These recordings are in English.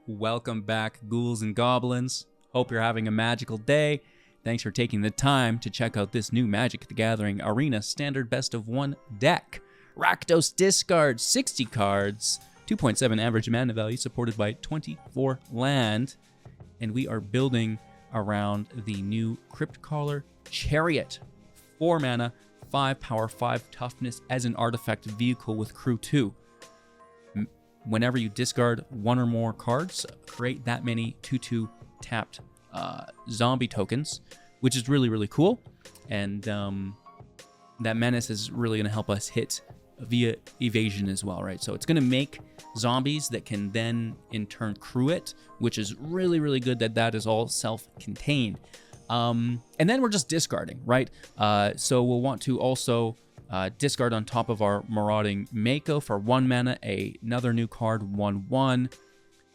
Welcome back, ghouls and goblins. Hope you're having a magical day. Thanks for taking the time to check out this new Magic the Gathering Arena Standard Best of 1 deck. Rakdos discards 60 cards, 2.7 average mana value, supported by 24 land. And we are building around the new Cryptcaller Chariot. 4 mana, 5 power, 5 toughness as an artifact vehicle with crew 2. Whenever you discard one or more cards, create that many 2/2 tapped zombie tokens, which is really, really cool. And that menace is really going to help us hit via evasion as well, right? So it's going to make zombies that can then in turn crew it, which is really, really good that is all self-contained. And then we're just discarding, right? So we'll want to also discard on top of our Marauding Mako for 1 mana, another new card, 1/1.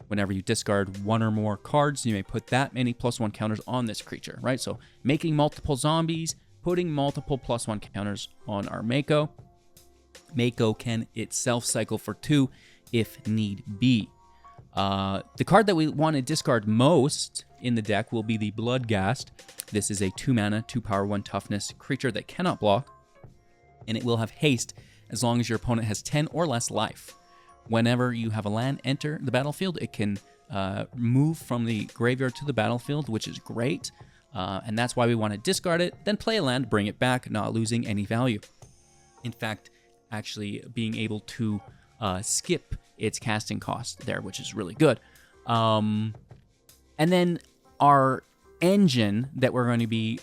Whenever you discard one or more cards, you may put that many +1 counters on this creature, right? So making multiple zombies, putting multiple +1 counters on our Mako. Mako can itself cycle for 2 if need be. The card that we want to discard most in the deck will be the Bloodghast. This is a 2 mana, 2 power, 1 toughness creature that cannot block, and it will have haste as long as your opponent has 10 or less life. Whenever you have a land enter the battlefield, it can move from the graveyard to the battlefield, which is great. And that's why we want to discard it, then play a land, bring it back, not losing any value. In fact, actually being able to skip its casting cost there, which is really good. And then our engine that we're going to be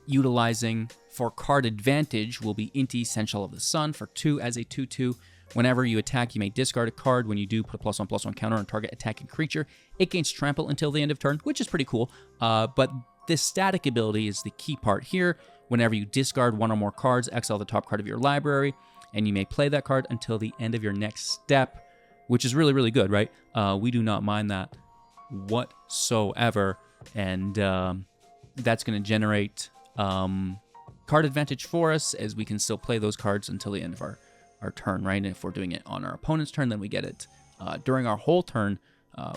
utilizing for card advantage will be Inti, Seneschal of the Sun for 2 as a 2/2. Whenever you attack, you may discard a card. When you do, put a +1/+1 counter on target attacking creature. It gains trample until the end of turn, which is pretty cool. But this static ability is the key part here. Whenever you discard one or more cards, exile the top card of your library, and you may play that card until the end of your next step, which is really, really good, right? We do not mind that whatsoever, and that's going to generate card advantage for us, as we can still play those cards until the end of our turn, right? And if we're doing it on our opponent's turn, then we get it during our whole turn,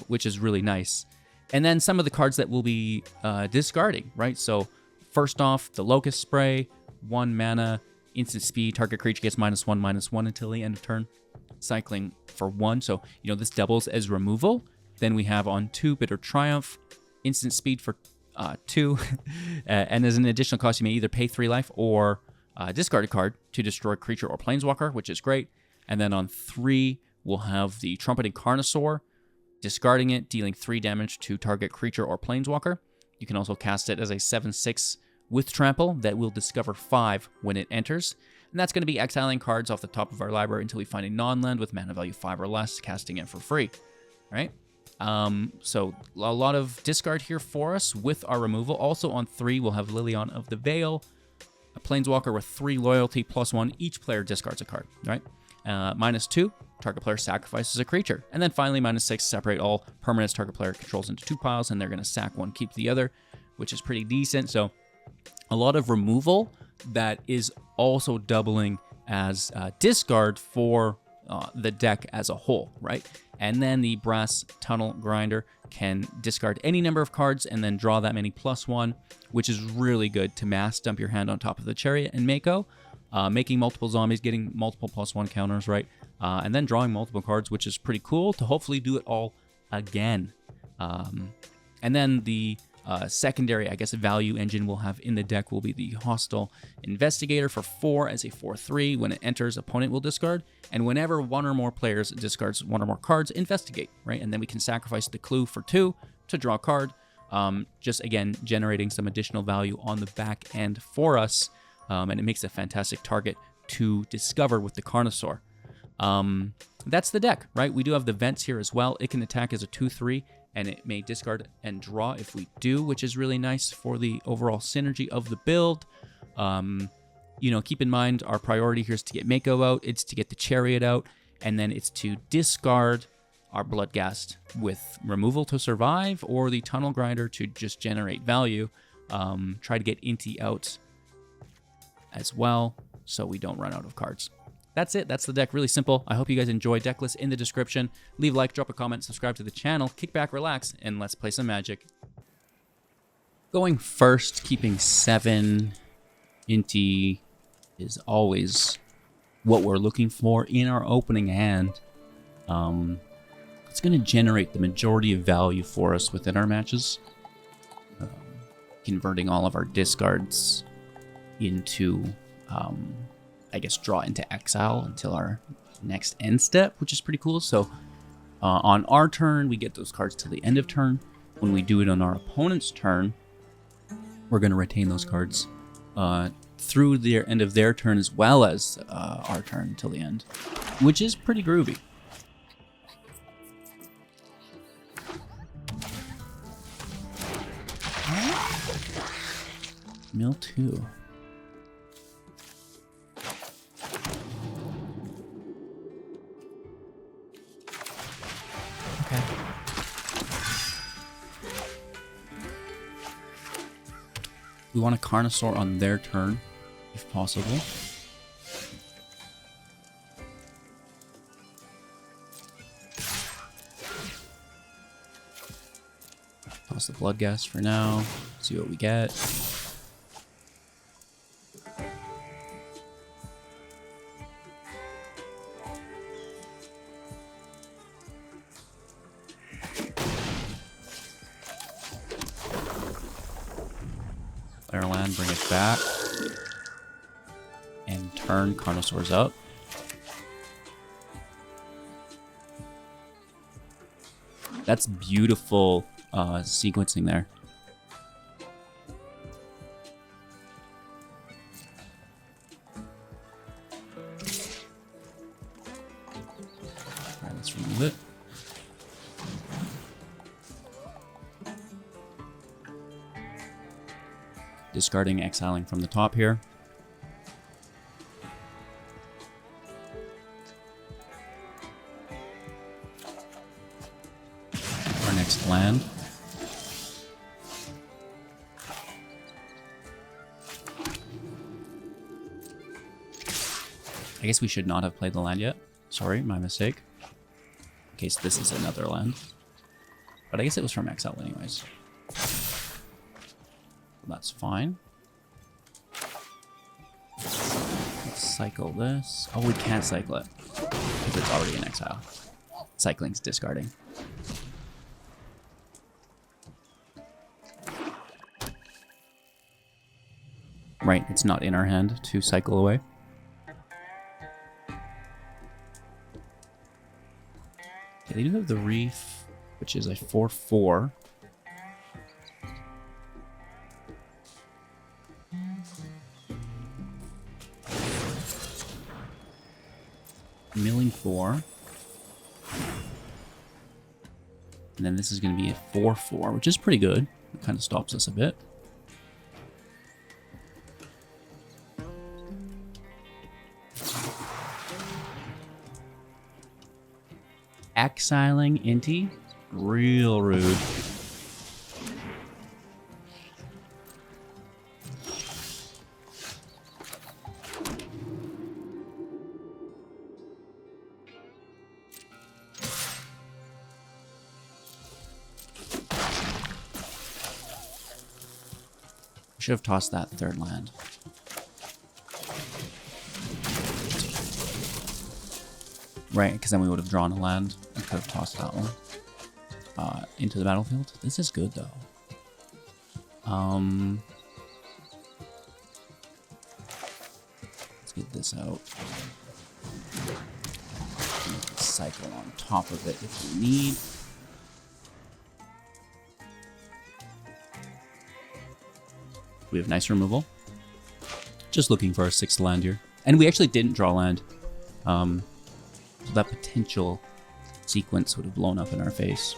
which is really nice. And then some of the cards that we'll be discarding, right? So first off, the Locust Spray, 1 mana, instant speed, target creature gets -1/-1 until the end of turn, cycling for 1. So, this doubles as removal. Then we have on 2, Bitter Triumph, instant speed for 2. And as an additional cost, you may either pay 3 life or discard a card to destroy creature or planeswalker, which is great. And then on 3, we'll have the Trumpeting Carnosaur, discarding it, dealing 3 damage to target creature or planeswalker. You can also cast it as a 7/6 with trample that will discover 5 when it enters. And that's going to be exiling cards off the top of our library until we find a non-land with mana value 5 or less, casting it for free, right? So a lot of discard here for us with our removal. Also on 3, we'll have Liliana of the Veil, a planeswalker with 3 loyalty +1. Each player discards a card, right? -2, target player sacrifices a creature. And then finally, -6, separate all permanents target player controls into 2 piles, and they're going to sack 1, keep the other, which is pretty decent. So a lot of removal that is also doubling as discard for the deck as a whole, right? And then the Brass Tunnel Grinder can discard any number of cards and then draw that many +1, which is really good to mass dump your hand on top of the Chariot and Mako, making multiple zombies, getting multiple +1 counters, right? And then drawing multiple cards, which is pretty cool to hopefully do it all again. And then the secondary, value engine we'll have in the deck will be the Hostile Investigator for 4 as a 4/3. When it enters, opponent will discard. And whenever one or more players discards one or more cards, investigate, right? And then we can sacrifice the clue for 2 to draw a card. Just, again, generating some additional value on the back end for us. And it makes a fantastic target to discover with the Carnosaur. That's the deck, right? We do have the Vents here as well. It can attack as a 2/3. And it may discard and draw if we do, which is really nice for the overall synergy of the build. Keep in mind, our priority here is to get Mako out, it's to get the Chariot out, and then it's to discard our Bloodghast with removal to survive, or the Tunnel Grinder to just generate value. Try to get Inti out as well, so we don't run out of cards. that's it. That's the deck. Really simple. I hope you guys enjoy. Decklist in the description. Leave a like, drop a comment, subscribe to the channel, kick back, relax, and let's play some Magic. Going first, keeping 7 Inti is always what we're looking for in our opening hand. It's going to generate the majority of value for us within our matches, converting all of our discards into, I guess, draw into exile until our next end step, which is pretty cool. So on our turn, we get those cards till the end of turn. When we do it on our opponent's turn, we're going to retain those cards through the end of their turn as well as our turn until the end, which is pretty groovy. Mill 2. Okay. We want a Carnosaur on their turn, if possible. Toss the Bloodghast for now. See what we get. Play our land, bring it back, and turn Carnosaurs up. That's beautiful sequencing there. Alright, let's remove it. Discarding, exiling from the top here. Our next land. I guess we should not have played the land yet. Sorry, my mistake. In case this is another land. But I guess it was from exile anyways. That's fine. Let's cycle this. Oh, we can't cycle it because it's already in exile. Cycling's discarding. Right, it's not in our hand to cycle away. Okay, they do have the Reef, which is a 4/4. Milling 4. And then this is going to be a 4/4, which is pretty good. It kind of stops us a bit. Exiling Inti, real rude. Should have tossed that third land. Right, because then we would have drawn a land and could have tossed that one into the battlefield. This is good though. Let's get this out. Cycle on top of it if we need. We have nice removal. Just looking for our 6th land here. And we actually didn't draw land. So that potential sequence would have blown up in our face.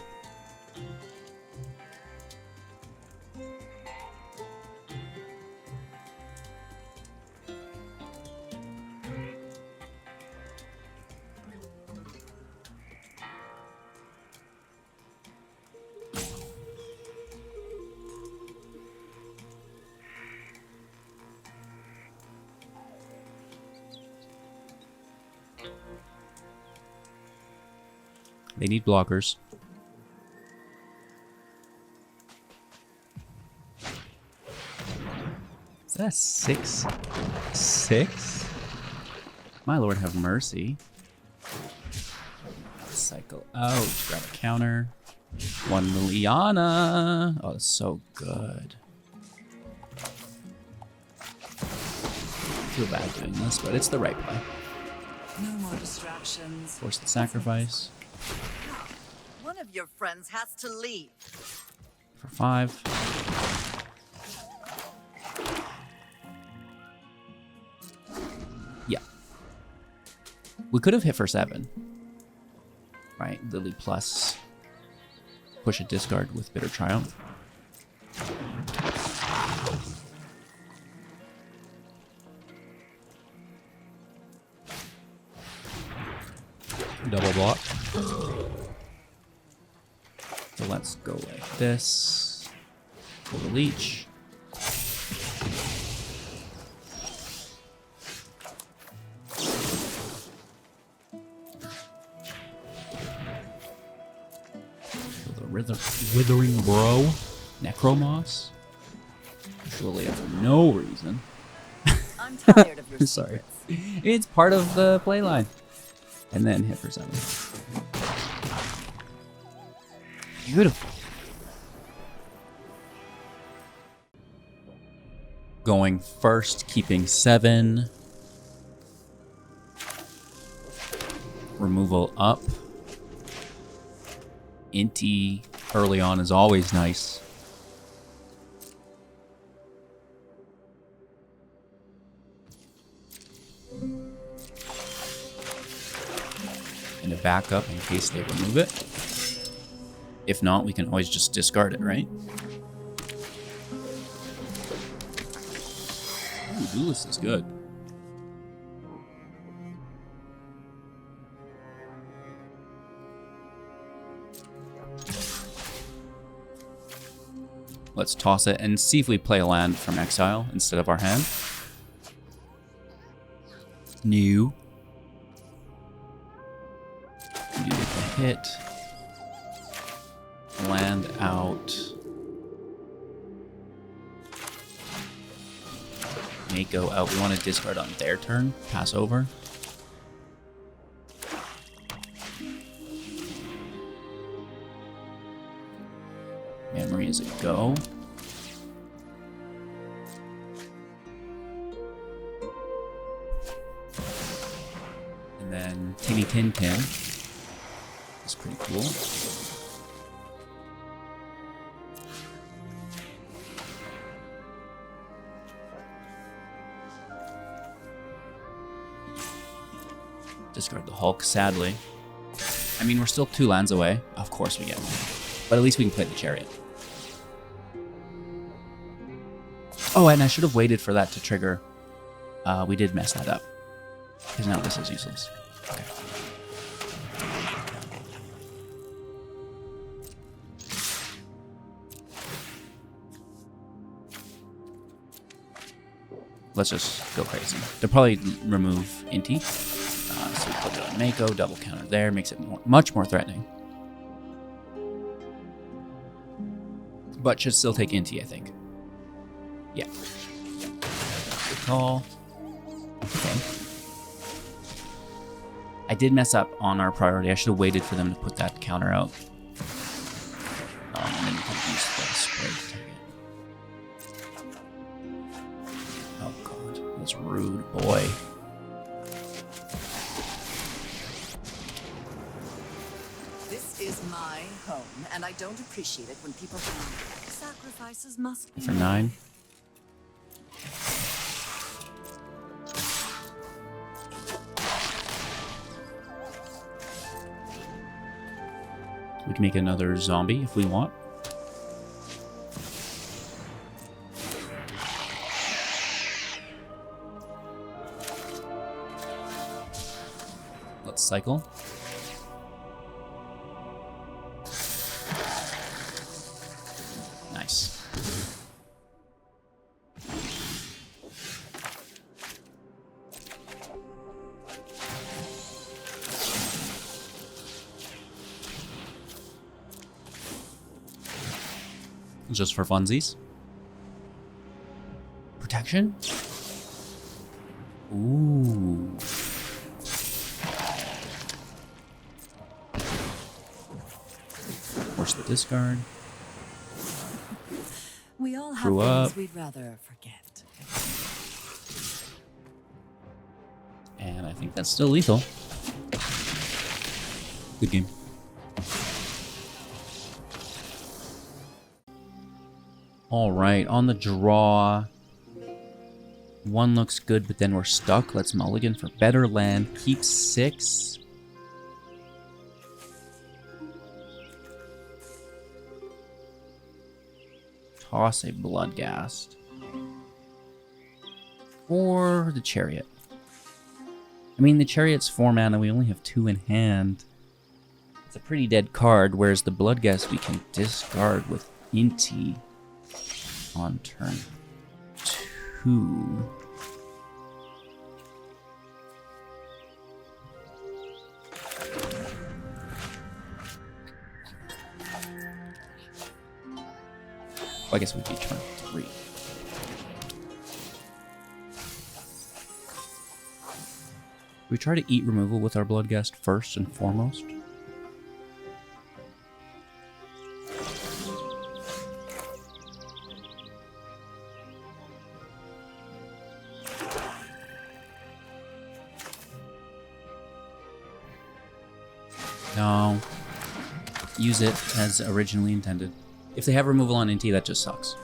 They need blockers. Is that a 6/6? My lord have mercy. Cycle out. Grab a counter. 1 Liliana. Oh, that's so good. I feel bad doing this, but it's the right play. No more distractions. Force the sacrifice. One of your friends has to leave. For 5. Yeah. We could have hit for 7. Right, Lily plus. Push a discard with Bitter Triumph. Double block. So let's go like this. Pull the leech. Withering Bro, Necromoss. Surely for no reason. I'm tired of your Sorry. secrets. It's part of the play line. And then hit for 7. Beautiful. Going first, keeping 7. Removal up. Inti early on is always nice. And a backup in case they remove it. If not, we can always just discard it, right? Ooh, Duelist is good. Let's toss it and see if we play a land from exile instead of our hand. New. You get the hit. Land out. Mako out. We want to discard on their turn. Pass over. Memory is a go. And then Timmy Tin Tin is pretty cool. Discard the Hulk, sadly. I mean, we're still 2 lands away. Of course we get one. But at least we can play the Chariot. Oh, and I should have waited for that to trigger. We did mess that up. Because now this is useless. Okay. Let's just go crazy. They'll probably remove Inti. So we put it on Mako, double counter there, makes it much more threatening. But should still take Inti, I think. Yeah. Good call. Okay. I did mess up on our priority. I should have waited for them to put that counter out. And then we can use the spray target. Oh god, that's rude, boy. This is my home, and I don't appreciate it when people think sacrifices must be For 9. We can make another zombie if we want. Let's cycle. Nice. Just for funsies. Protection? Ooh. Force the discard. We all have Grew things up. we'd rather forget. And I think that's still lethal. Good game. All right, on the draw. One looks good, but then we're stuck. Let's mulligan for better land. Keep 6. Toss a Bloodghast. Or the Chariot. I mean, the Chariot's 4 mana. We only have 2 in hand. It's a pretty dead card, whereas the Bloodghast we can discard with Inti on turn 2. Well, I guess it would be turn 3. We try to eat removal with our Bloodghast first and foremost. No. Use it as originally intended. If they have removal on Inti, that just sucks.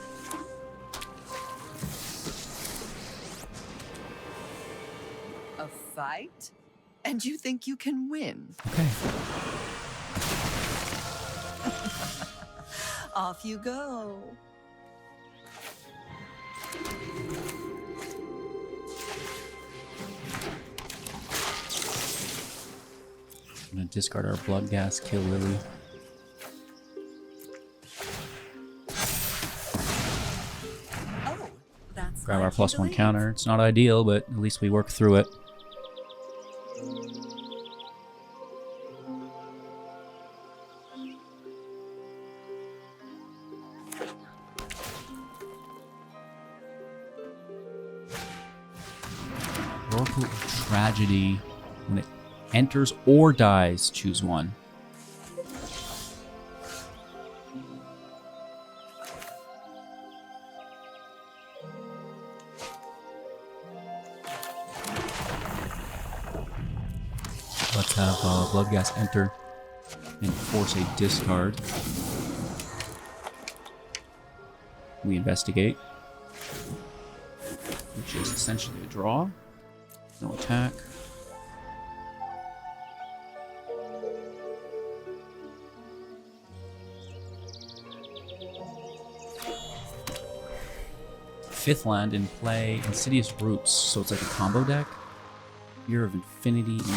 A fight? And you think you can win? Okay. Off you go. I'm gonna discard our Bloodghast, kill Lily. Oh, that's Grab like our you +1 believe. counter. It's not ideal, but at least we work through it. Oracle of Tragedy. When it enters or dies, choose one. Let's have Bloodghast enter and force a discard. We investigate, which is essentially a draw. No attack. Fifth land in play, Insidious Roots, so it's like a combo deck. Year of Infinity into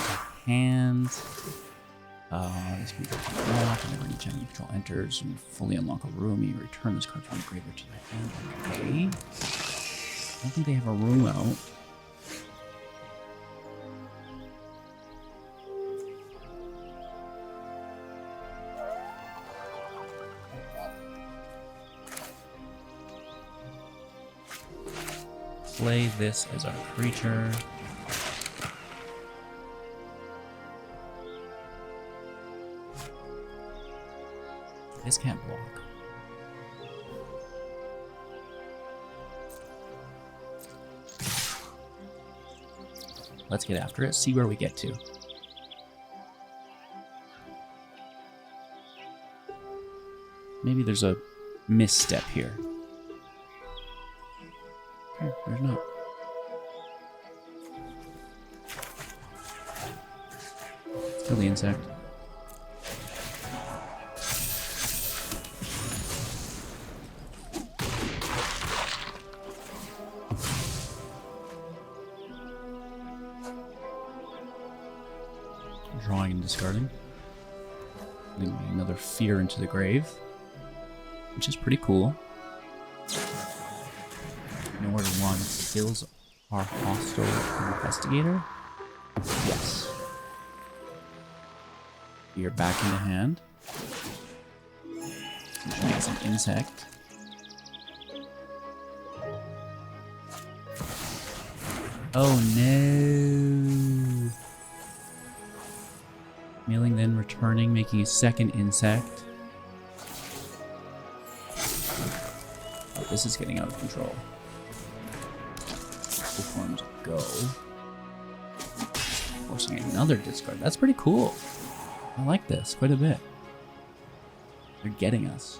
hand. This can go to block, whenever each enemy control enters, when you fully unlock a room, you return this card from the graveyard to the hand. Okay. I don't think they have a room out. Play this as our creature. This can't block. Let's get after it, see where we get to. Maybe there's a misstep here. Okay, there's not. Let's kill the insect. Drawing and discarding. Leaving another fear into the grave, which is pretty cool. Order 1 kills our Hostile Investigator. Yes. We are back into hand. We should get some insect. Oh no. Milling, then returning, making a second insect. Oh, this is getting out of control. Forms go. Forcing another discard. That's pretty cool. I like this quite a bit. They're getting us.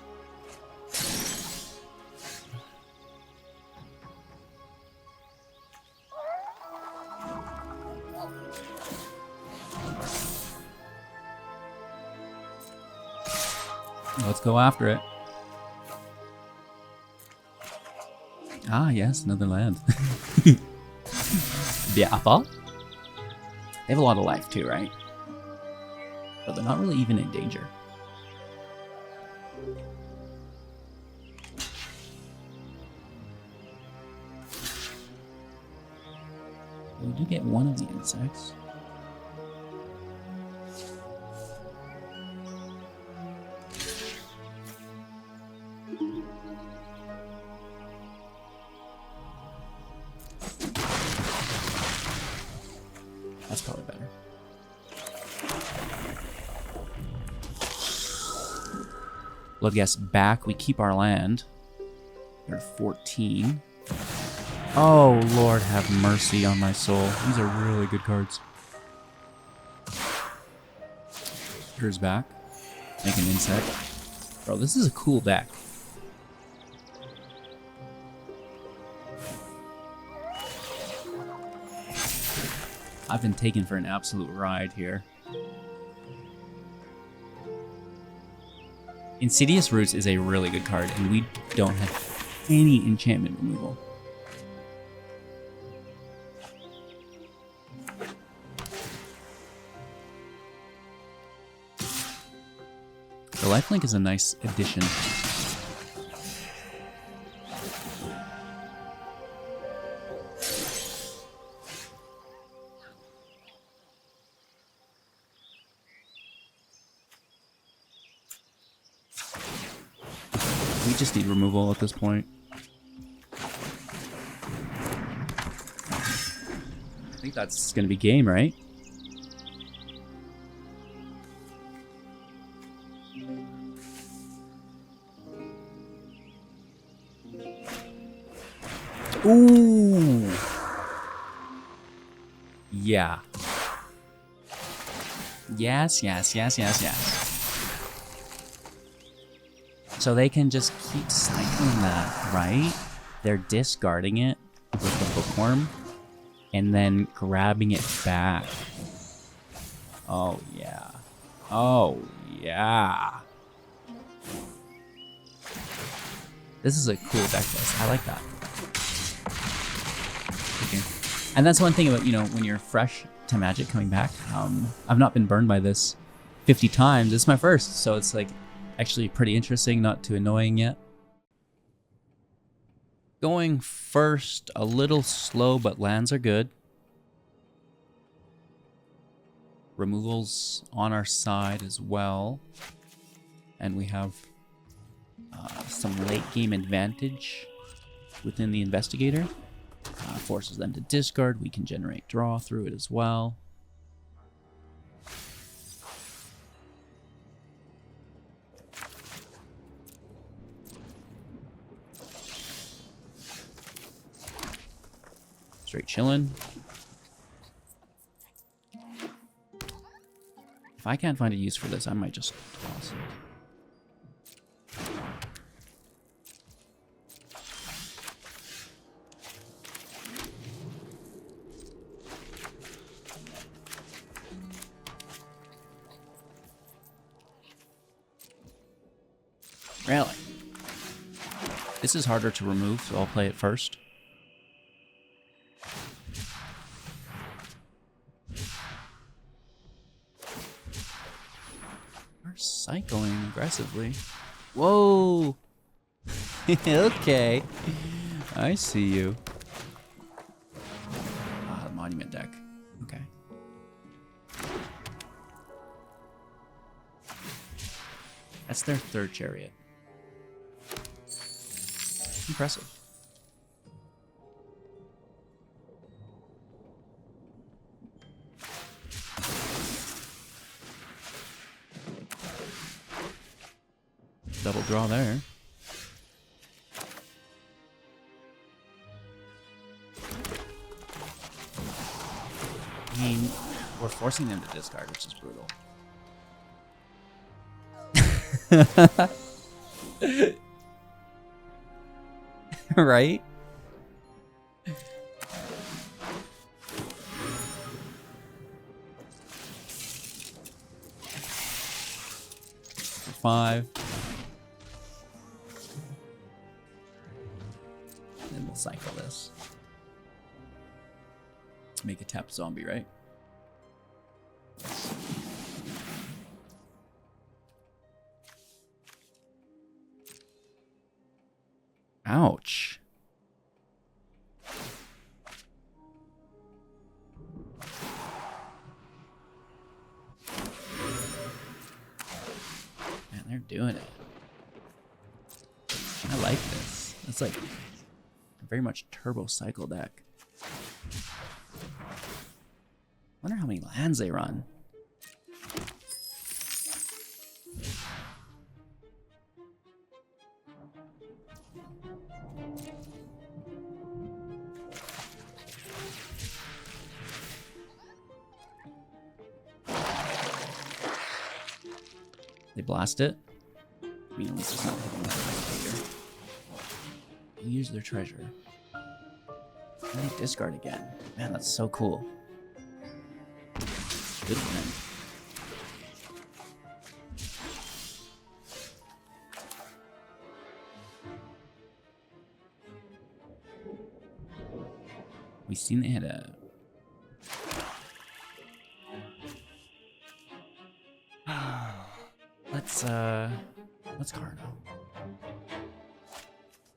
Let's go after it. Ah, yes, another land. Beautiful. They have a lot of life too, right? But they're not really even in danger. We do get one of the insects. That's probably better. Bloodghast back. We keep our land. We're at 14. Oh, Lord, have mercy on my soul. These are really good cards. Here's back. Make an insect. Bro, this is a cool deck. I've been taken for an absolute ride here. Insidious Roots is a really good card, and we don't have any enchantment removal. The lifelink is a nice addition. We just need removal at this point. I think that's going to be game, right? Ooh. Yeah. Yes, yes, yes, yes, yes. So they can just keep cycling that, right? They're discarding it with the bookworm and then grabbing it back. Oh, yeah. Oh, yeah. This is a cool deck list. I like that. Okay. And that's one thing about, you know, when you're fresh to Magic coming back. I've not been burned by this 50 times. It's my first, so it's like actually pretty interesting, not too annoying yet. Going first, a little slow, but lands are good. Removals on our side as well. And we have some late game advantage within the Investigator. Forces them to discard. We can generate draw through it as well. Straight chillin'. If I can't find a use for this, I might just toss it. Really? This is harder to remove, so I'll play it first. We're cycling aggressively. Whoa! Okay. I see you. Ah, the monument deck. Okay. That's their third chariot. Impressive. Double draw there. I mean, we're forcing them to discard, which is brutal. Right? Five. And then we'll cycle this. Make a tap zombie, right? Ouch. Man, they're doing it. I like this. It's like a very much turbo cycle deck. Wonder how many lands they run. They blast it. I mean, at least it's not hitting that Investigator. They use their treasure. And they discard again. Man, that's so cool. Good win. We seen they had a let's Carno.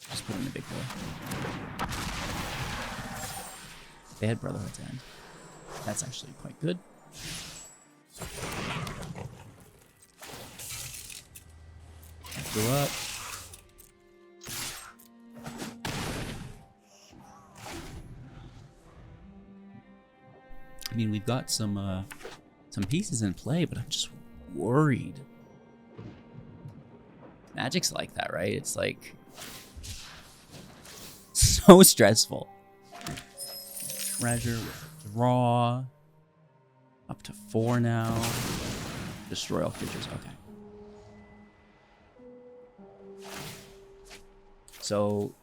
Just put in the big boy. They had Brotherhood's End. That's actually quite good. Go up. I mean, we've got some pieces in play, but I'm just worried. Magic's like that, right? It's like so stressful. Treasure, withdraw. Up to 4 now. Destroy all creatures. Okay. So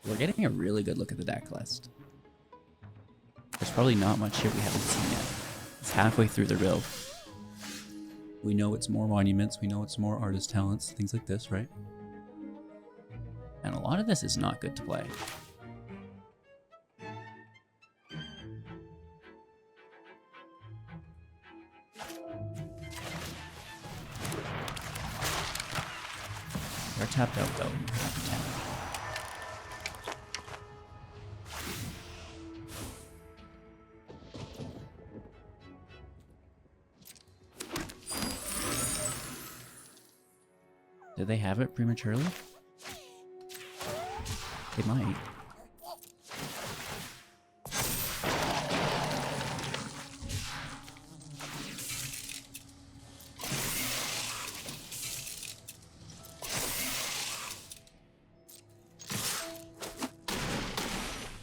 we're getting a really good look at the deck list. There's probably not much here we haven't seen yet. It's halfway through the build. We know it's more monuments, we know it's more artist talents, things like this, right? And a lot of this is not good to play. They're tapped out though. Did they have it prematurely? They might.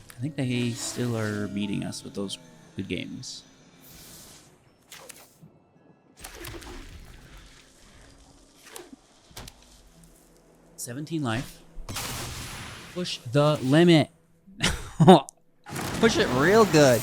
I think they still are beating us with those good games. $17 life. Push the limit. Push it real good.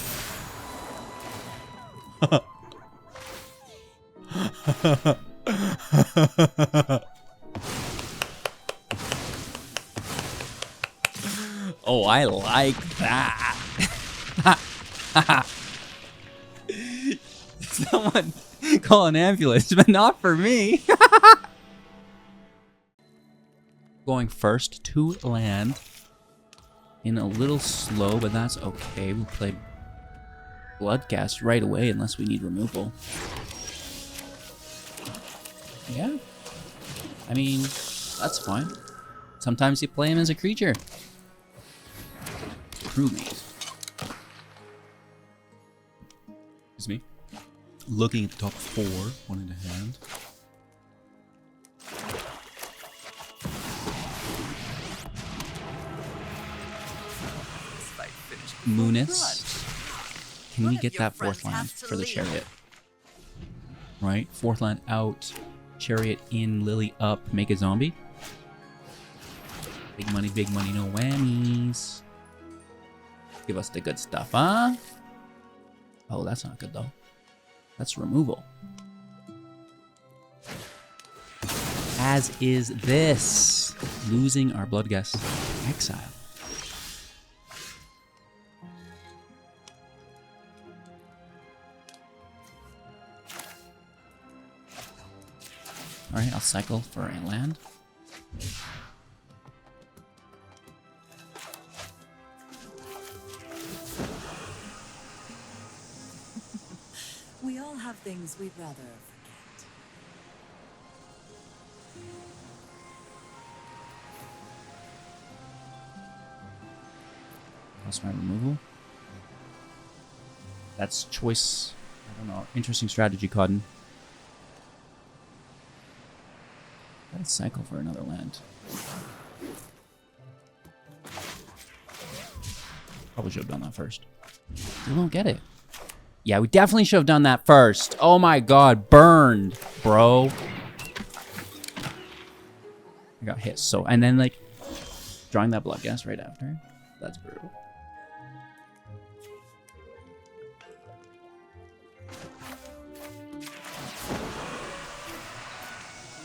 Oh, I like that. Someone call an ambulance, but not for me. Going first to land. In a little slow, but that's okay. We'll play Bloodghast right away unless we need removal. Yeah. I mean, that's fine. Sometimes you play him as a creature. Crewmate. Excuse me. Looking at the top 4, one in the hand. Moonis. Can we One of get your that fourth friends land has to for the leave. Chariot? Right? Fourth land out. Chariot in, Lily up. Make a zombie. Big money, no whammies. Give us the good stuff, huh? Oh, that's not good, though. That's removal. As is this. Losing our Bloodghast exile. Alright, I'll cycle for a land. We all have things we'd rather forget. That's my removal. That's choice. I don't know. Interesting strategy, Cotton. Let's cycle for another land. Probably should have done that first. We won't get it. Yeah, we definitely should have done that first. Oh my god, burned, bro. I got hit so, and then like drawing that Bloodghast right after. That's brutal.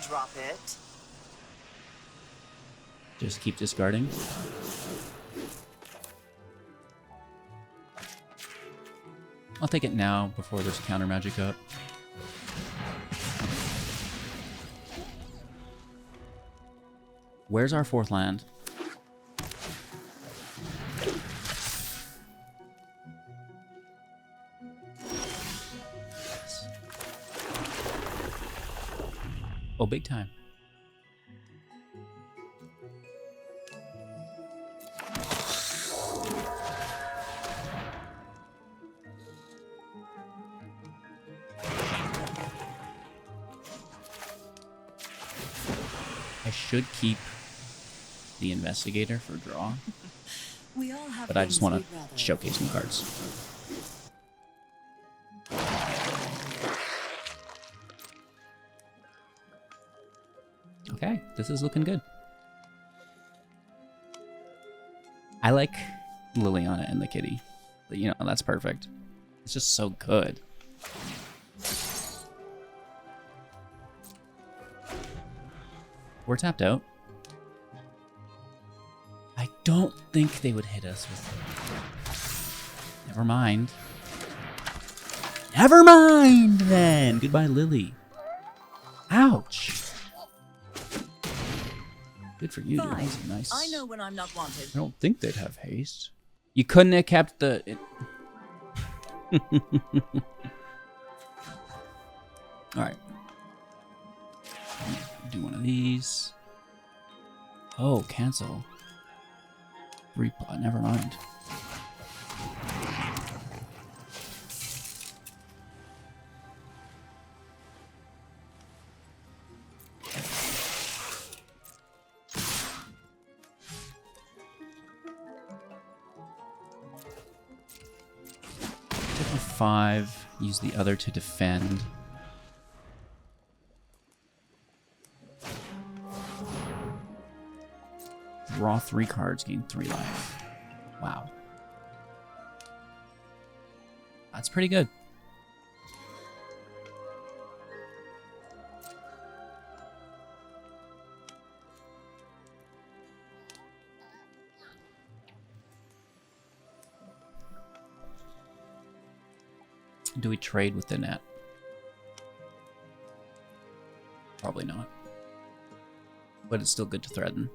Drop it. Just keep discarding. I'll take it now before there's counter magic up. Where's our fourth land? Oh, big time. I should keep the Investigator for draw, We all have but I just things want we'd to rather showcase new cards. Okay, this is looking good. I like Liliana and the kitty. You know, that's perfect. It's just so good. We're tapped out. I don't think they would hit us with... Never mind. Never mind, then! Goodbye, Lily. Ouch! Good for you, dude. That was nice. I know when I'm not wanted. I don't think they'd have haste. You couldn't have kept the... Alright. Do one of these. Oh, cancel. Never mind. Tip of 5. Use the other to defend. Draw 3 cards, gain 3 life. Wow. That's pretty good. Do we trade with the net? Probably not. But it's still good to threaten.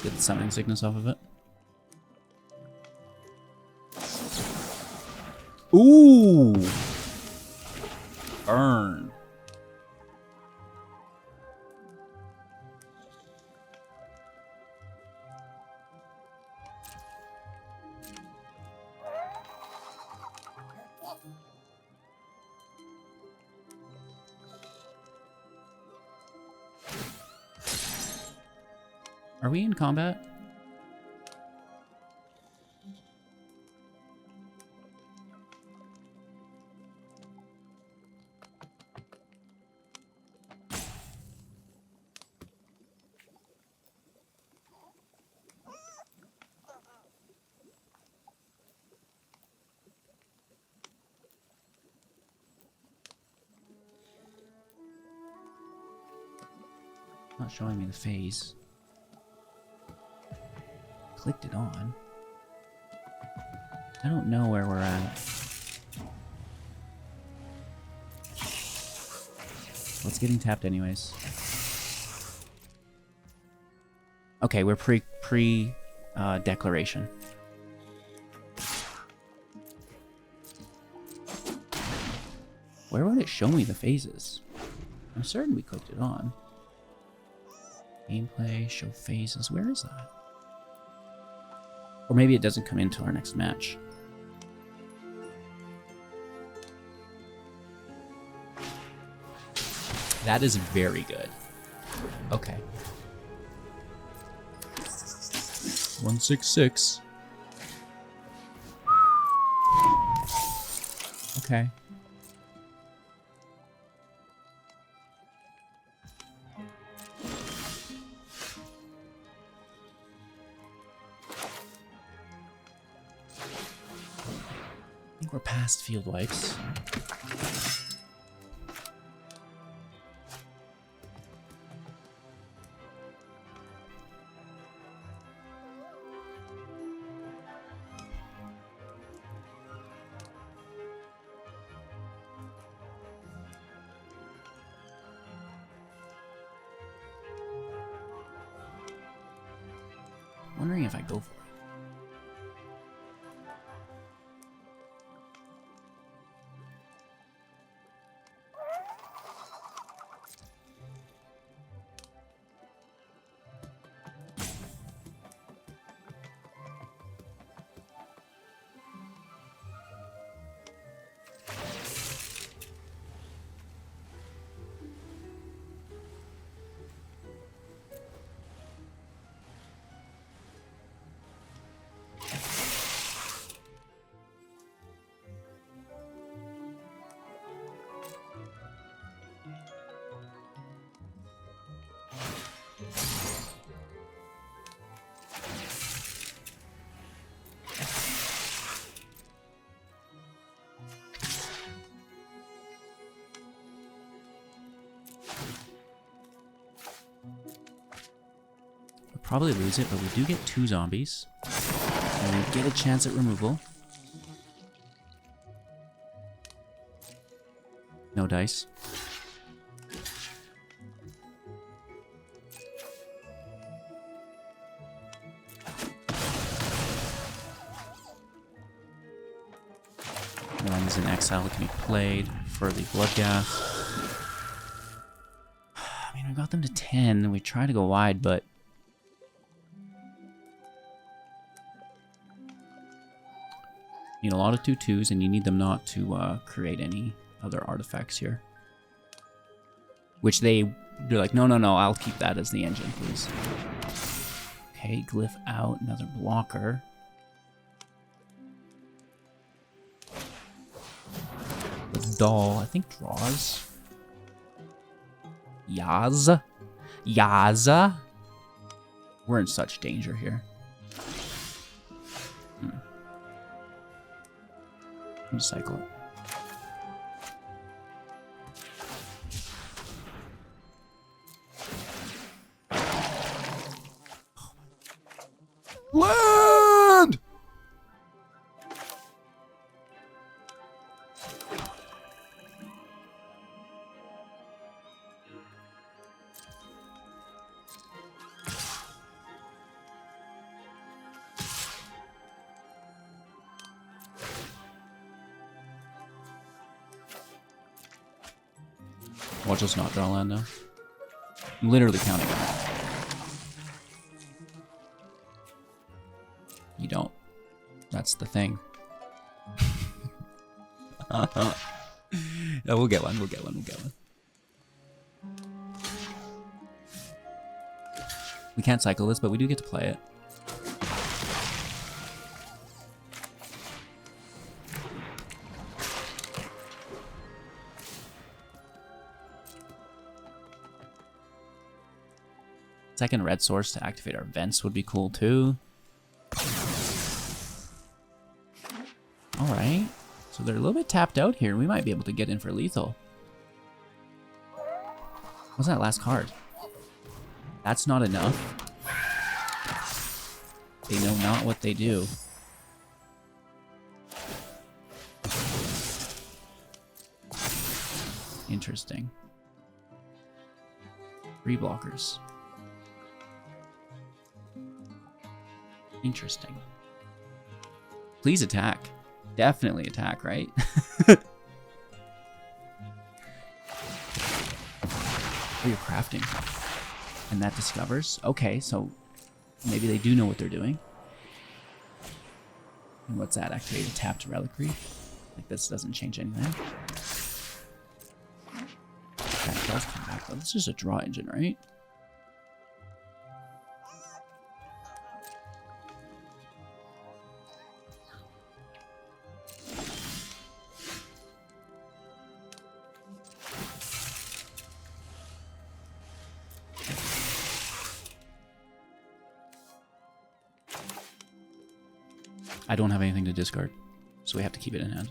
Get the summoning sickness off of it. Ooh! Burn. Are we in combat? Not showing me the phase. Clicked it on. I don't know where we're at. Well, it's getting tapped anyways. Okay, we're pre declaration. Where would it show me the phases? I'm certain we clicked it on. Gameplay, show phases. Where is that? Or maybe it doesn't come into our next match. That is very good. Okay. 166. Okay. I think we're past field wipes. Wondering if I go for it. Probably lose it, but we do get 2 zombies. And we get a chance at removal. No dice. One's in exile that can be played for the Bloodghast. I mean, we got them to 10, and we try to go wide, but need a lot of 2/2s, and you need them not to create any other artifacts here. Which they're like, no, I'll keep that as the engine, please. Okay, glyph out, another blocker. The doll, I think, draws. Yaza. We're in such danger here. I'm cycle it. Land! Watch us not draw land now. I'm literally counting on it. You don't. That's the thing. Yeah, we'll get one. We'll get one. We'll get one. We can't cycle this, but we do get to play it. Second red source to activate our vents would be cool too. Alright. So they're a little bit tapped out here. We might be able to get in for lethal. What's that last card? That's not enough. They know not what they do. Interesting. 3 blockers. Interesting. Please attack. Definitely attack, right? Oh, you're crafting. And that discovers. Okay, so maybe they do know what they're doing. And what's that? Activate a tapped reliquary. Like this doesn't change anything. That does come back though. This is a draw engine, right? I don't have anything to discard, so we have to keep it in hand.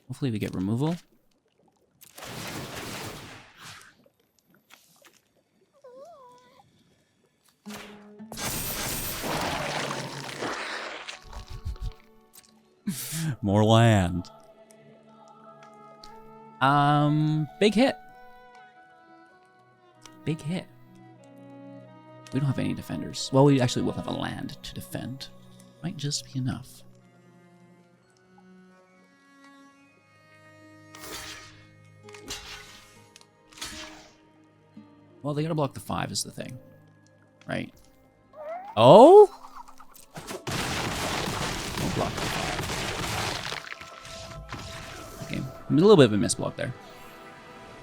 Hopefully we get removal. More land. Big hit. Big hit. We don't have any defenders. Well, we actually will have a land to defend. Might just be enough. Well, they gotta block the 5 is the thing. Right? Oh? Don't block the 5. Okay. A little bit of a misblock there.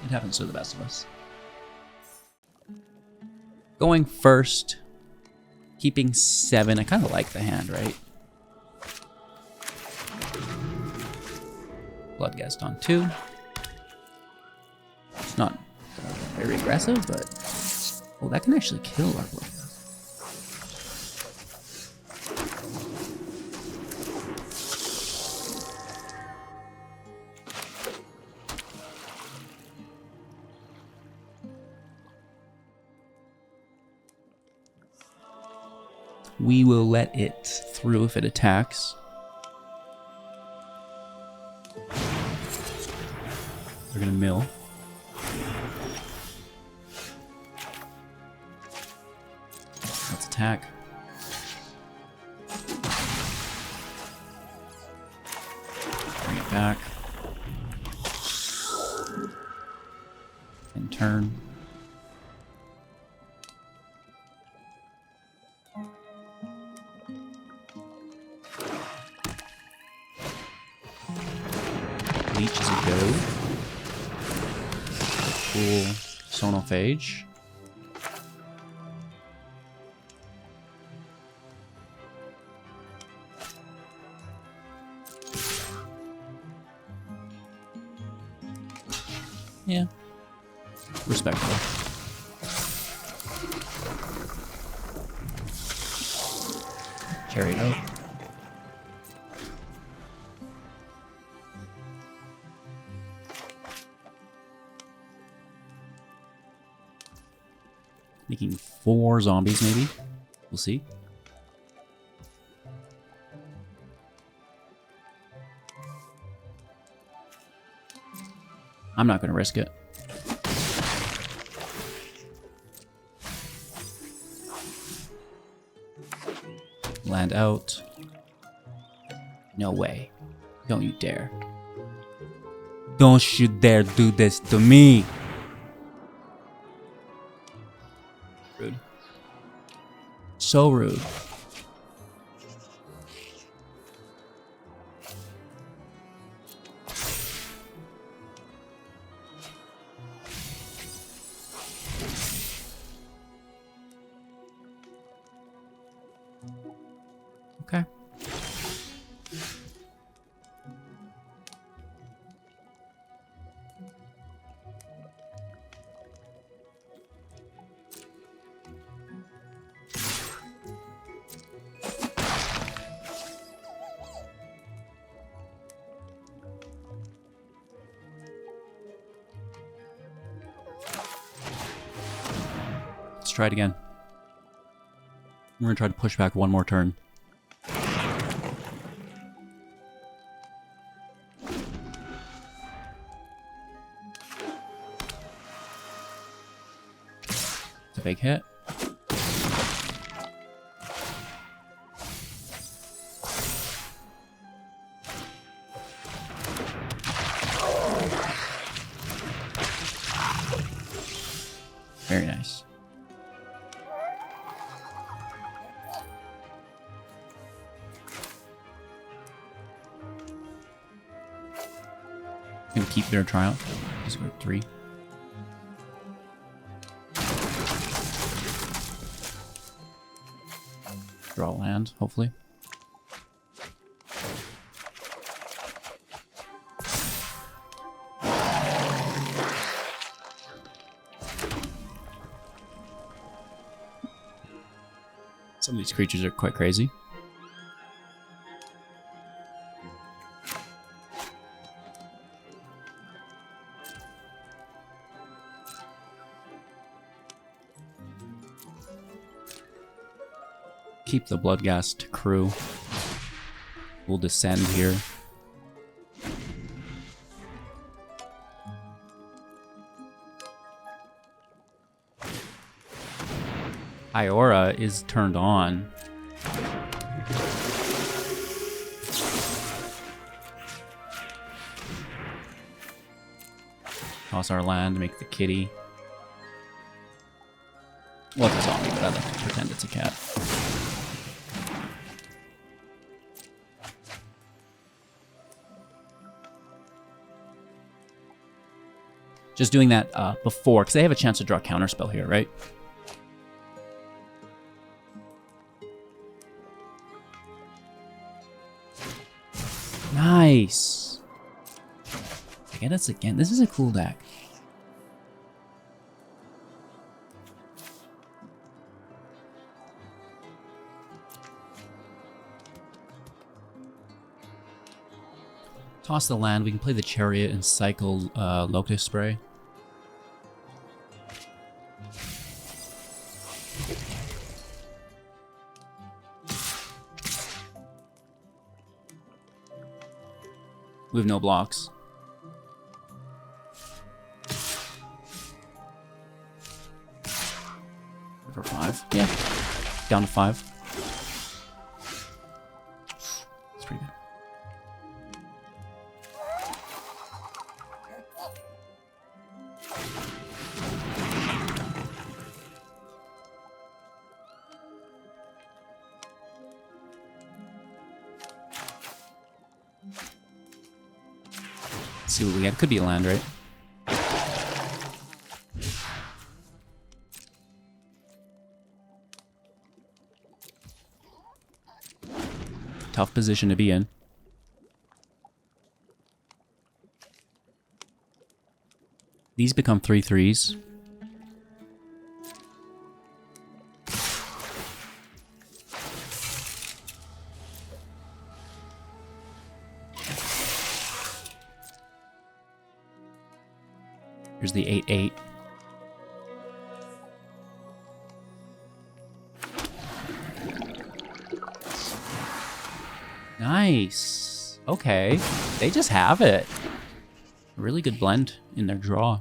It happens to the best of us. Going first, keeping 7. I kind of like the hand, right? Bloodghast on 2. It's not very aggressive, but well, that can actually kill our Bloodghast. We will let it through if it attacks. They're gonna mill. Let's attack. Bring it back. And turn. Leech is a go. Cool Sonophage. Yeah. Respectable. Carry it out. Making 4 zombies, maybe. We'll see. I'm not going to risk it. land out. No way. Don't you dare. Don't you dare do this to me. Rude. So rude. Okay. Let's try it again. We're gonna try to push back one more turn. It's a big hit. Very nice. Gonna keep their triumph. Just go 3. Draw land, hopefully. Some of these creatures are quite crazy. Keep the Bloodghast crew. We'll descend here. Iora is turned on. Toss our land, make the kitty. Well, it's a zombie, but I like to pretend it's a cat. Just doing that before, because they have a chance to draw a counterspell here, right? Nice. Get us again. This is a cool deck. Toss the land. We can play the Chariot and cycle Locust Spray. We have no blocks. For 5. Yeah. Down to 5. That's pretty good. Let's see what we got. Could be a land, right? Tough position to be in. These become 3/3s. Here's the 8/8. Nice. Okay. They just have it. A really good blend in their draw.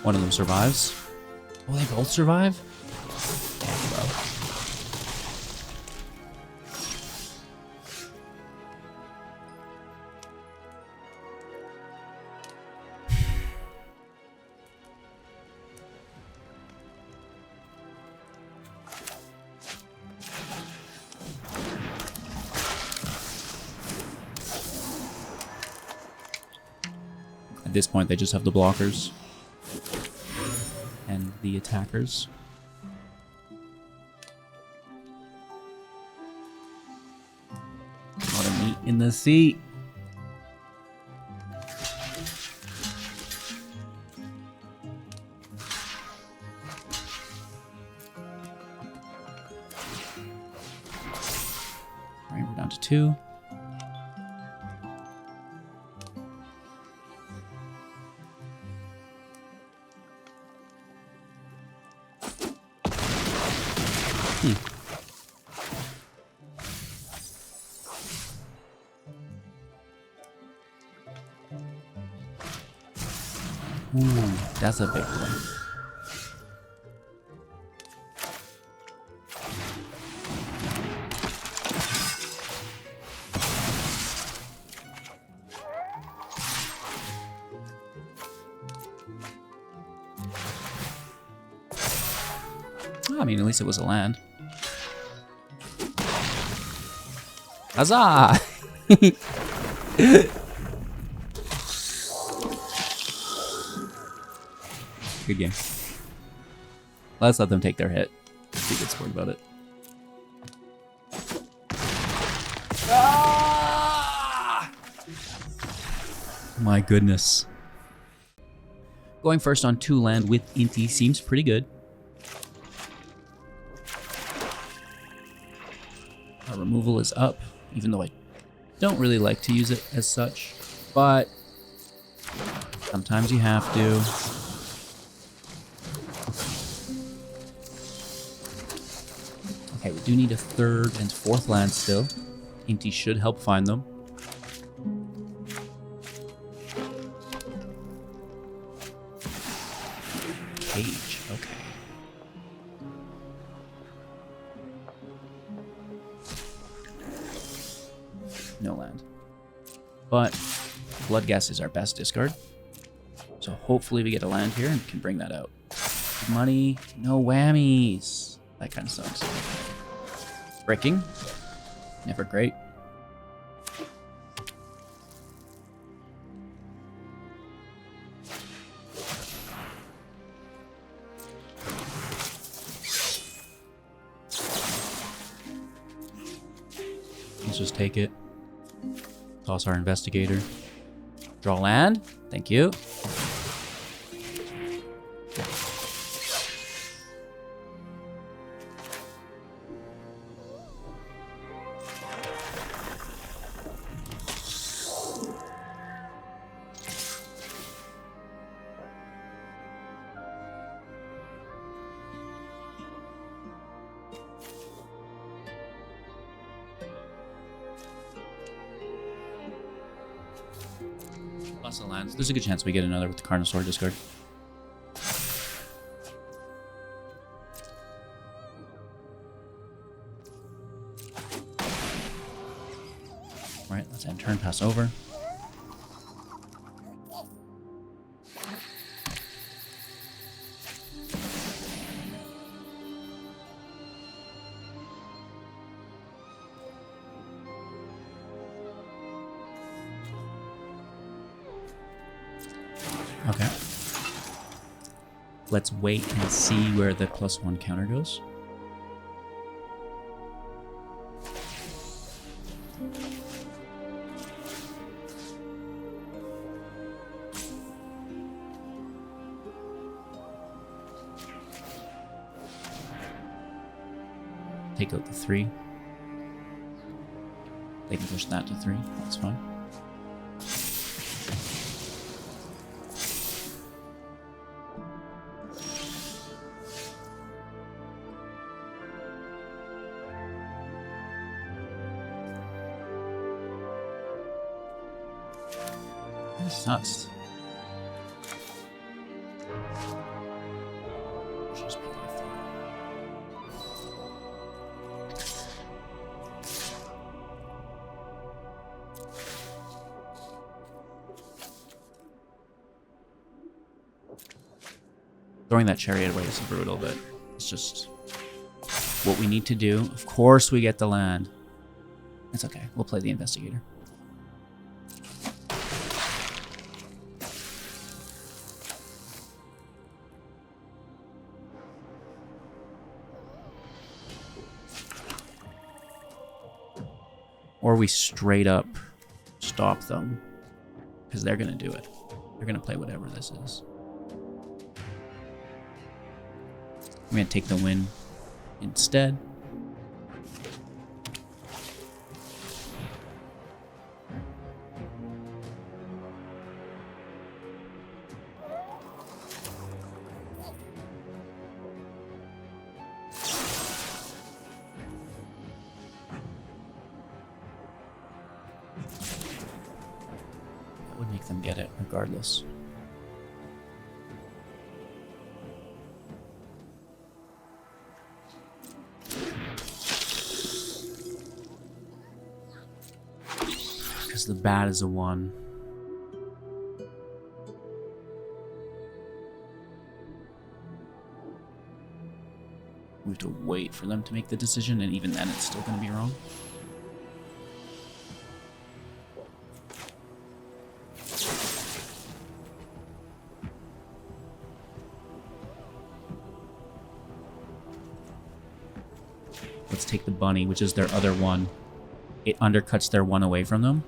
One of them survives. Oh, they both survive? Damn, bro. At this point, they just have the blockers and the attackers. What a meat in the seat. All right, we're down to 2. Ooh, that's a big one. I mean, at least it was a land. Huzzah! Good game. Let's let them take their hit. Be a good sport about it. Ah! My goodness. Going first on 2 land with Inti seems pretty good. Our removal is up, even though I don't really like to use it as such, but sometimes you have to. Okay, we do need a 3rd and 4th land still. Inti should help find them. Cage, okay. No land. But Bloodghast is our best discard. So hopefully we get a land here and can bring that out. Money, no whammies. That kind of sucks. Breaking. Never great. Let's just take it. Toss our investigator. Draw land. Thank you. Lots of lands. There's a good chance we get another with the Carnosaur discard. Alright, let's end turn, pass over. Okay. Let's wait and see where the +1 counter goes. Take out the 3. They can push that to 3. That's fine. That sucks. Throwing that chariot away is brutal, but it's just what we need to do. Of course we get the land. It's okay. We'll play the Investigator. Or we straight up stop them. Because they're going to do it. They're going to play whatever this is. I'm going to take the win instead. That would make them get it regardless. The bat is a 1. We have to wait for them to make the decision, and even then it's still going to be wrong. Let's take the bunny, which is their other 1. It undercuts their 1 away from them.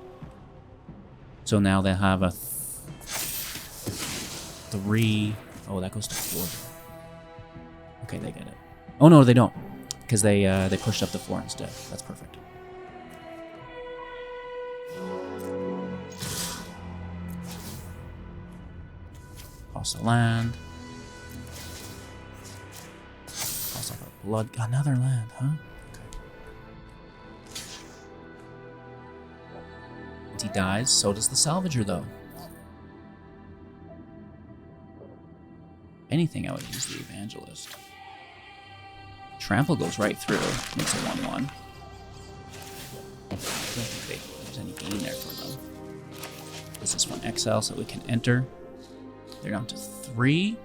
So now they have a 3. Oh, that goes to 4. Okay, they get it. Oh no, they don't, because they pushed up the 4 instead. That's perfect. Toss a land. Toss up a blood. Another land, huh? He dies, so does the Salvager, though. Anything, I would use the Evangelist. Trample goes right through, makes it 1/1. I don't think there's any gain there for them. This is 1 exile, so we can enter. They're down to 3.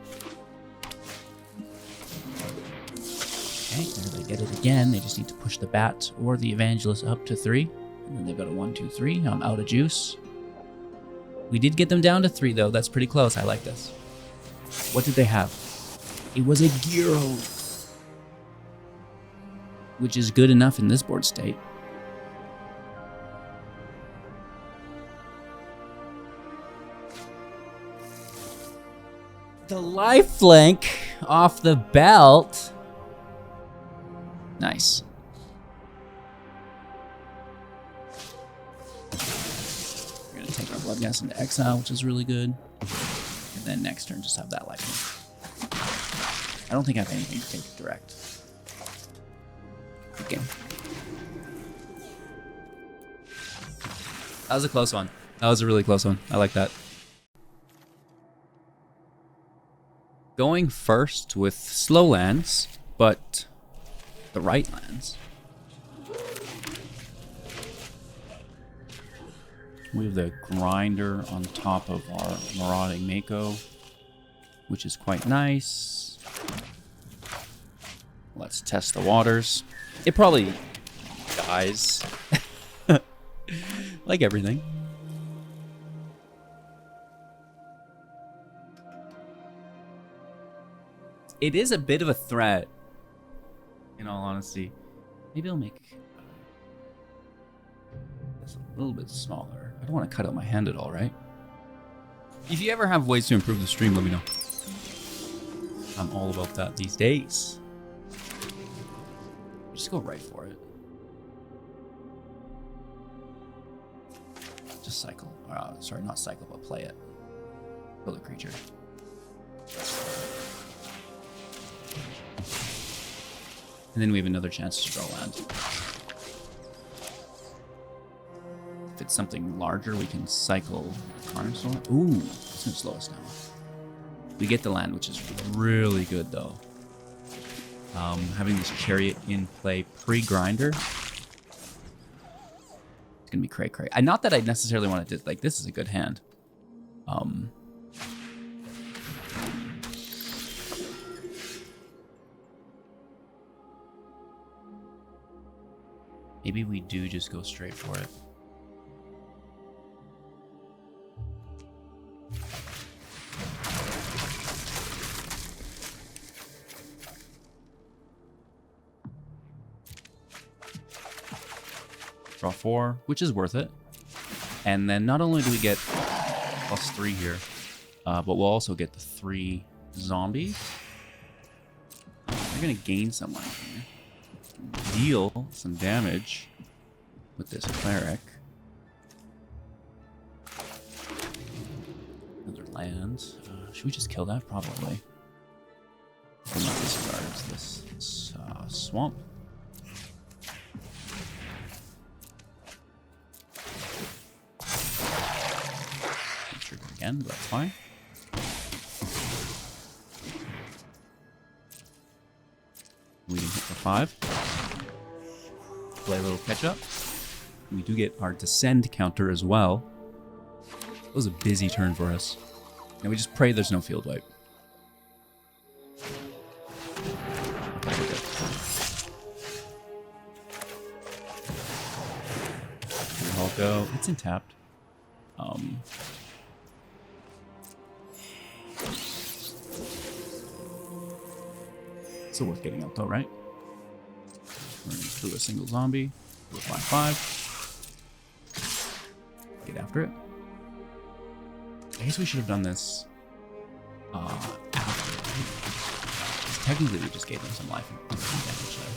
Okay, there they get it again. They just need to push the bat or the Evangelist up to 3. And then they've got a 1, 2, 3. I'm out of juice. We did get them down to 3, though. That's pretty close. I like this. What did they have? It was a Gyro, which is good enough in this board state. The lifelink off the belt. Nice. Take our Bloodghast into exile, which is really good. And then next turn, just have that lifelink. I don't think I have anything to take direct. Good game. That was a close one. That was a really close one. I like that. Going first with slow lands, but the right lands. We have the Grinder on top of our Marauding Mako, which is quite nice. Let's test the waters. It probably dies. Like everything. It is a bit of a threat, in all honesty. Maybe I'll make this a little bit smaller. I don't want to cut out my hand at all, right? If you ever have ways to improve the stream, let me know. I'm all about that these days. Just go right for it. Just cycle. Sorry, not cycle, but play it. Kill the creature. And then we have another chance to draw land. If it's something larger, we can cycle Carnosaur. Ooh, it's gonna slow us down. We get the land, which is really good, though. Having this Chariot in play pre-grinder, it's gonna be cray-cray. Not that I necessarily want to, like, this is a good hand. Maybe we do just go straight for it. Draw 4, which is worth it. And then not only do we get +3 here, but we'll also get the 3 zombies. We're going to gain some life here. Deal some damage with this cleric. Another land. Should we just kill that? Probably. We'll not discard this swamp. Trigger again, but that's fine. We can hit for 5. Play a little catch up. We do get our descend counter as well. It was a busy turn for us. And we just pray there's no field wipe. Okay, we're good. I'll go. It's in tapped. Still worth getting out though, right? We're going to do a single zombie. Do a 5/5. Get after it. I guess we should have done this after, right? Technically, we just gave them some life and damage there.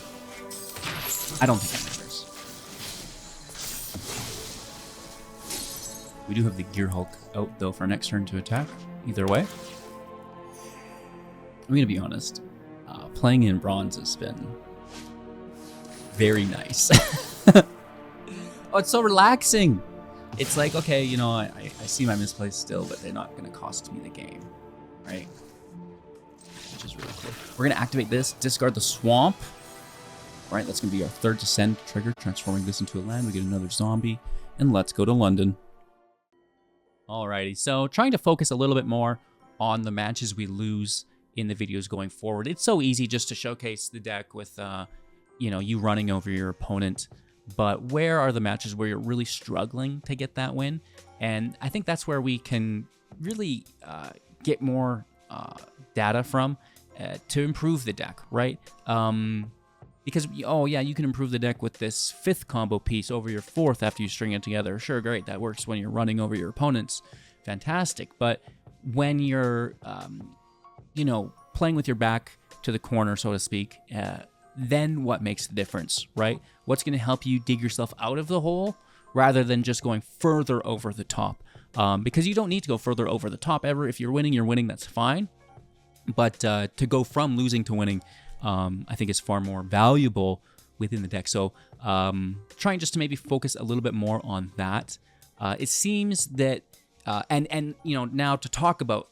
I don't think that matters. We do have the Gear Hulk out though for next turn to attack. Either way, I'm going to be honest. Playing in bronze has been very nice. Oh, it's so relaxing. It's like, okay, you know, I see my misplays still, but they're not going to cost me the game, right? Which is really cool. We're going to activate this, discard the swamp. All right, that's going to be our 3rd descend trigger, transforming this into a land. We get another zombie, and let's go to London. Alrighty, so trying to focus a little bit more on the matches we lose in the videos going forward. It's so easy just to showcase the deck with, you know, you running over your opponent. But where are the matches where you're really struggling to get that win? And I think that's where we can really get more data from to improve the deck, right? Because, oh yeah, you can improve the deck with this 5th combo piece over your 4th after you string it together. Sure, great, that works when you're running over your opponents. Fantastic. But when you're, you know, playing with your back to the corner, so to speak, then what makes the difference, right? What's going to help you dig yourself out of the hole rather than just going further over the top? Because you don't need to go further over the top ever. If you're winning, that's fine. But to go from losing to winning, I think is far more valuable within the deck. So trying just to maybe focus a little bit more on that. It seems that, and you know, now to talk about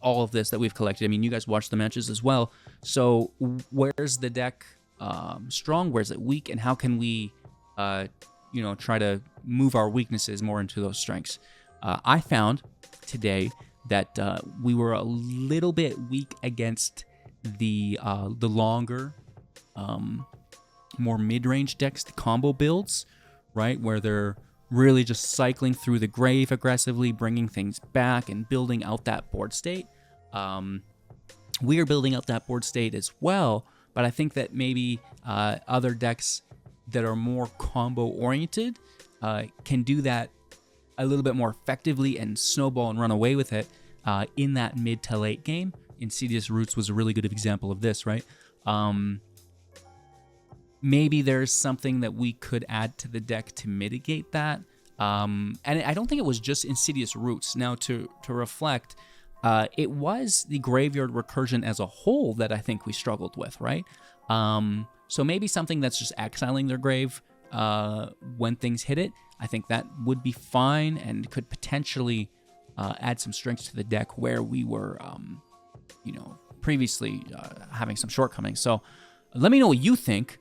all of this that we've collected. I mean, you guys watch the matches as well. So where's the deck strong? Where's it weak? And how can we, you know, try to move our weaknesses more into those strengths? I found today that we were a little bit weak against the longer, more mid-range decks, the combo builds, right? Where they're really just cycling through the grave aggressively, bringing things back and building out that board state. We are building out that board state as well, but I think that maybe other decks that are more combo-oriented can do that a little bit more effectively and snowball and run away with it in that mid to late game. Insidious Roots was a really good example of this, right? Maybe there's something that we could add to the deck to mitigate that. And I don't think it was just Insidious Roots. Now, to reflect, it was the Graveyard Recursion as a whole that I think we struggled with, right? So maybe something that's just exiling their grave when things hit it. I think that would be fine and could potentially add some strength to the deck where we were, you know, previously having some shortcomings. So let me know what you think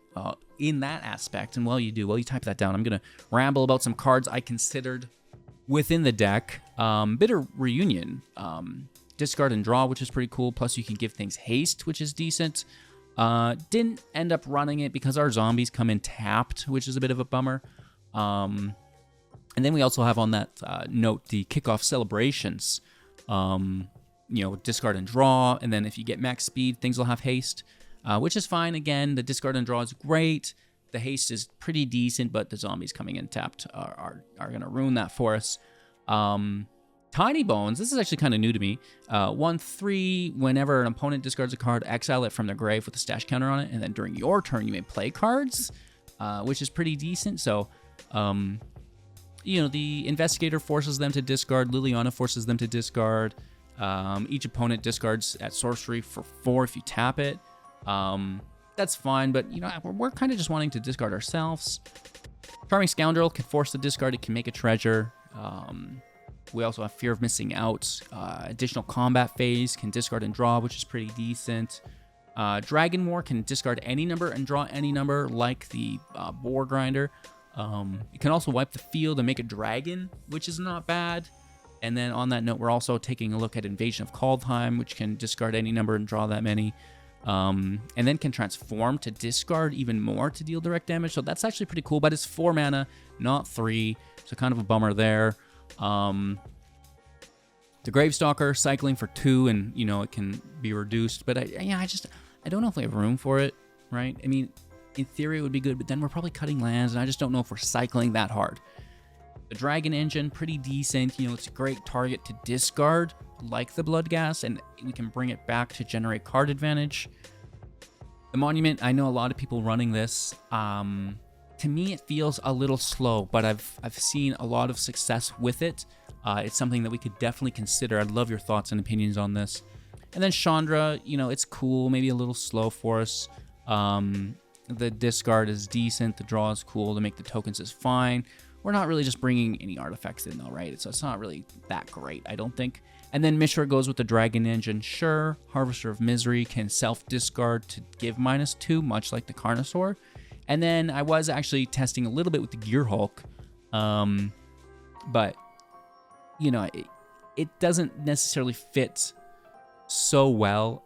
in that aspect. And while you type that down, I'm going to ramble about some cards I considered within the deck. Bitter Reunion, discard and draw, which is pretty cool. Plus you can give things haste, which is decent. Didn't end up running it because our zombies come in tapped, which is a bit of a bummer. And then we also have on that note the Kickoff Celebrations. Discard and draw, and then if you get max speed, things will have haste, which is fine. Again, the discard and draw is great. The haste is pretty decent, but the zombies coming in tapped are going to ruin that for us. Tinybones, this is actually kind of new to me. 1/3, whenever an opponent discards a card, exile it from their grave with a stash counter on it, and then during your turn, you may play cards, which is pretty decent. So, the Investigator forces them to discard, Liliana forces them to discard. Each opponent discards at sorcery for 4 if you tap it. That's fine, but we're kind of just wanting to discard ourselves. Charming Scoundrel can force the discard. It can make a treasure. We also have Fear of Missing Out. Additional combat phase can discard and draw, which is pretty decent. Dragon War can discard any number and draw any number, like the Boar Grinder. It can also wipe the field and make a dragon, which is not bad. And then on that note, we're also taking a look at Invasion of Kaldheim, which can discard any number and draw that many. And then can transform to discard even more to deal direct damage. So that's actually pretty cool, but it's 4 mana, not 3. So kind of a bummer there. The Gravestalker, cycling for 2, and, it can be reduced. But I don't know if we have room for it, right? I mean, in theory, it would be good, but then we're probably cutting lands, and I just don't know if we're cycling that hard. The Dragon Engine, pretty decent. It's a great target to discard, like the Bloodghast, and we can bring it back to generate card advantage. The Monument, I know a lot of people running this. To me, it feels a little slow, but I've seen a lot of success with it. It's something that we could definitely consider. I'd love your thoughts and opinions on this. And then Chandra, it's cool, maybe a little slow for us. The discard is decent. The draw is cool. To make the tokens is fine. We're not really just bringing any artifacts in, though, right? So it's not really that great, I don't think. And then Mishra goes with the Dragon Engine. Sure, Harvester of Misery can self-discard to give -2, much like the Carnosaur. And then I was actually testing a little bit with the Gear Hulk. But, it doesn't necessarily fit so well.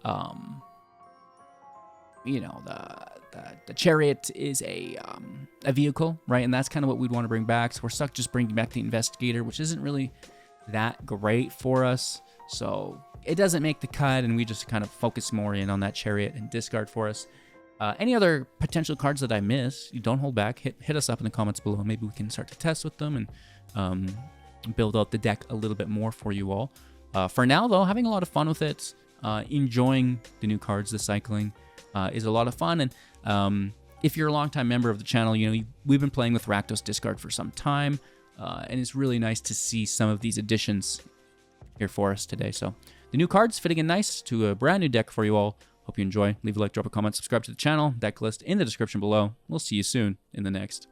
The Chariot is a vehicle, right? And that's kind of what we'd want to bring back. So we're stuck just bringing back the Investigator, which isn't really that great for us. So it doesn't make the cut, and we just kind of focus more in on that Chariot and discard for us. Any other potential cards that I miss, you don't hold back. Hit us up in the comments below. Maybe we can start to test with them and build out the deck a little bit more for you all. For now, though, having a lot of fun with it. Enjoying the new cards, the cycling is a lot of fun. And if you're a longtime member of the channel, we've been playing with Rakdos discard for some time. And it's really nice to see some of these additions here for us today. So the new cards fitting in nice to a brand new deck for you all. Hope you enjoy. Leave a like, drop a comment, subscribe to the channel. Deck list in the description below. We'll see you soon in the next